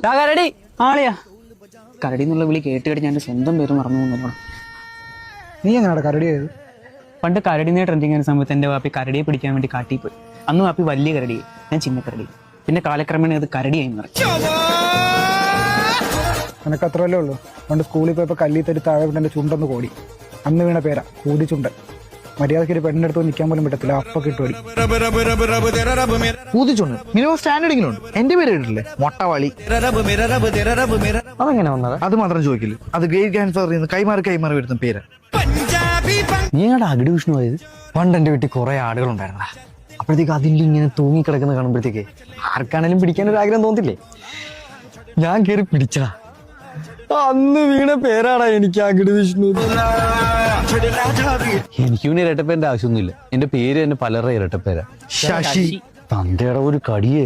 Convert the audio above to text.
കരടി ആളിയാ കരടി എന്നുള്ള വിളി കേട്ട് ഞാൻ എൻ്റെ സ്വന്തം പേര് മറന്നു പോകുന്നല്ലോ. നീ എങ്ങനെയാണ് കരടി ആയത്? പണ്ട് കരടിനെ ട്രെൻഡിങ് ആയ സമയത്ത് എൻ്റെ വാപ്പി കരടിയെ പിടിക്കാൻ വേണ്ടി കാട്ടി പോയി. അന്ന് വാപ്പി വലിയ കരടി, ഞാൻ ചിന്ന കരടി. പിന്നെ കാലക്രമേണ അത് കരടിയായി മാറി. നിനക്ക് അത്രയല്ലേ ഉള്ളൂ. പണ്ട് സ്കൂളിൽ പോയപ്പോൾ കല്ലി തരി താഴെ വിട്ട് എൻ്റെ ചുണ്ടൊന്ന് കോടി. അന്ന് വീണ പേരാ കൂതിച്ചുണ്ടൻ. മര്യാദയ്ക്ക് ഒരു പെണ്ണിനടുത്ത് നിൽക്കാൻ പോലും പറ്റത്തില്ല, അപ്പൊ കിട്ടുപടി. പൂതിച്ചുണ്ട് മിനിമം സ്റ്റാൻഡേർഡിങ്ങിലുണ്ട്. എന്റെ പേര് കേട്ടിട്ടില്ലേ? മൊട്ടവാളി. അതെങ്ങനെ വന്നത്? അത് മാത്രം ചോദിക്കില്ല. അത് ഗ്രേറ്റ് ഗ്രാൻഡ് ഫാദറിൽ നിന്ന് കൈമാറി വരുന്ന പേര്. നീ ഞങ്ങളുടെ അകിട് വിഷ്ണു ആയത്? പണ്ട് എൻ്റെ വീട്ടിൽ കുറെ ആടുകളുണ്ടായിരുന്നടാ. അപ്പോഴത്തേക്ക് അതിൽ ഇങ്ങനെ തൂങ്ങിക്കിടക്കുന്ന കാണുമ്പോഴത്തേക്ക് ആർക്കാണേലും പിടിക്കാനൊരു ആഗ്രഹം തോന്നില്ലേ? ഞാൻ കയറി പിടിച്ചടാ. അന്ന് വീണ പേരാടാ എനിക്ക് അകിട് വിഷ്ണു. എനിക്ക് പിന്നെ ഇരട്ടപ്പേന്റെ ആവശ്യമൊന്നുമില്ല. എന്റെ പേര് തന്നെ പലരുടെ ഇരട്ടപ്പേരാ. ശശി. തന്തയുടെ ഒരു കടിയേ.